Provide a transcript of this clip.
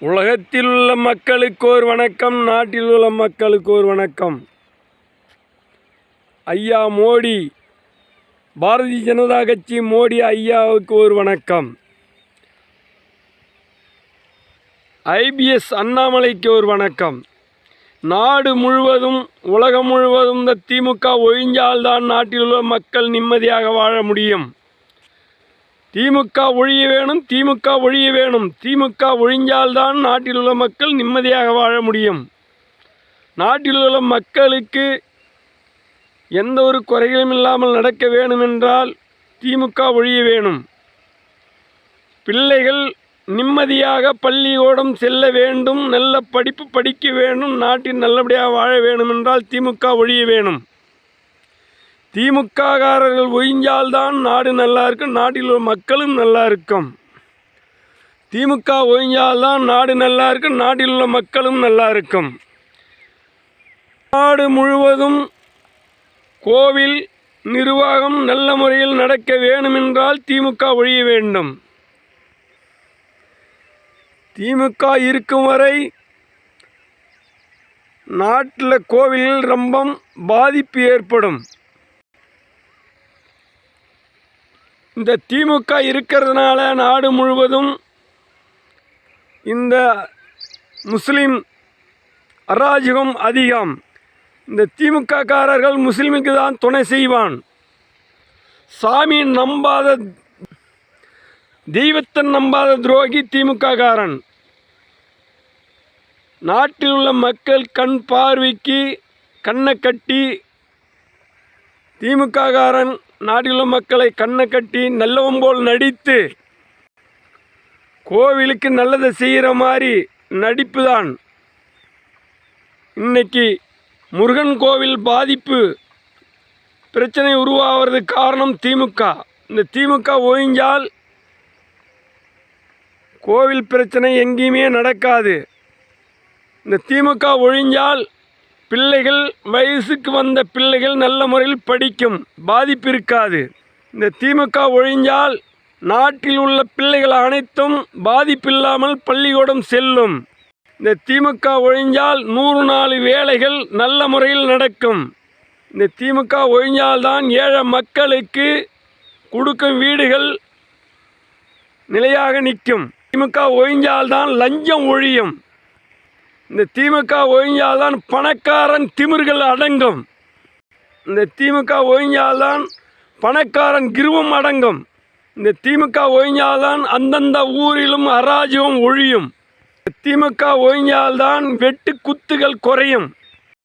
உலகத்தில் உள்ள மக்களுக்கு ஒரு வணக்கம், நாட்டில் உள்ள மக்களுக்கு ஒரு வணக்கம். ஐயா மோடி, பாரதிய ஜனதா கட்சி மோடி ஐயாவுக்கு ஒரு வணக்கம். ஐபிஎஸ் அண்ணாமலைக்கு ஒரு வணக்கம். நாடு முழுவதும் உலகம் முழுவதும் இந்த திமுக ஒழிஞ்சால்தான் நாட்டில் உள்ள மக்கள் நிம்மதியாக வாழ முடியும். திமுக ஒழிய வேணும், திமுக ஒழிய வேணும். திமுக ஒழிஞ்சால்தான் நாட்டில் உள்ள மக்கள் நிம்மதியாக வாழ முடியும். நாட்டில் உள்ள மக்களுக்கு எந்த ஒரு குறைகளும் இல்லாமல் நடக்க வேணுமென்றால் திமுக ஒழிய வேணும். பிள்ளைகள் நிம்மதியாக பள்ளிக்கூடம் செல்ல வேண்டும், நல்ல படிப்பு படிக்க வேண்டும், நாட்டில் நல்லபடியாக வாழ வேண்டுமென்றால் திமுக ஒழிய வேணும். திமுககாரர்கள் ஒழிஞ்சால்தான் நாடு நல்லா இருக்கும், நாட்டில் உள்ள மக்களும் நல்லா இருக்கும். திமுக ஒழிஞ்சால்தான் நாடு நல்லா இருக்கும், நாட்டில் உள்ள மக்களும் நல்லா இருக்கும். நாடு முழுவதும் கோவில் நிர்வாகம் நல்ல முறையில் நடக்க வேண்டுமென்றால் திமுக ஒழிய வேண்டும். திமுக இருக்கும் வரை நாட்டில் கோவிலில் ரொம்ப பாதிப்பு ஏற்படும். இந்த திமுக இருக்கிறதுனால நாடு முழுவதும் இந்த முஸ்லீம் அராஜகம் அதிகம். இந்த திமுக காரர்கள் முஸ்லீமுக்கு தான் துணை செய்வான். சாமி நம்பாத, தெய்வத்தை நம்பாத துரோகி திமுக காரன். நாட்டில் உள்ள மக்கள் கண் பார்வைக்கு கண்ணை கட்டி திமுக காரன் நாட்டில் உள்ள மக்களை கண்ணை கட்டி நல்லவன் போல் நடித்து கோவிலுக்கு நல்லதை செய்கிற மாதிரி நடிப்பு தான். இன்னைக்கு முருகன் கோவில் பாதிப்பு பிரச்சனை உருவாகிறதுக்கு காரணம் திமுக. இந்த திமுக ஒழிஞ்சால் கோவில் பிரச்சனை எங்கேயுமே நடக்காது. இந்த திமுக ஒழிஞ்சால் பிள்ளைகள், வயசுக்கு வந்த பிள்ளைகள் நல்ல முறையில் படிக்கும், பாதிப்பு இருக்காது. இந்த திமுக ஒழிஞ்சால் நாட்டில் உள்ள பிள்ளைகள் அனைத்தும் பாதிப்பில்லாமல் பள்ளிக்கூடம் செல்லும். இந்த திமுக ஒழிஞ்சால் 100 நாள் வேலைகள் நல்ல முறையில் நடக்கும். இந்த திமுக ஒழிஞ்சால்தான் ஏழை மக்களுக்கு கொடுக்கும் வீடுகள் நிலையாக நிற்கும். திமுக ஒழிஞ்சால்தான் லஞ்சம் ஒழியும். இந்த திமுக ஒழிஞ்சால்தான் பணக்காரன் திமிர்கள் அடங்கும். இந்த திமுக ஒழிஞ்சால்தான் பணக்காரன் கிருவம் அடங்கும். இந்த திமுக ஒழிஞ்சால்தான் அந்தந்த ஊரிலும் அராஜகம் ஒழியும். திமுக ஒழிஞ்சால்தான் வெட்டு குத்துகள் குறையும்.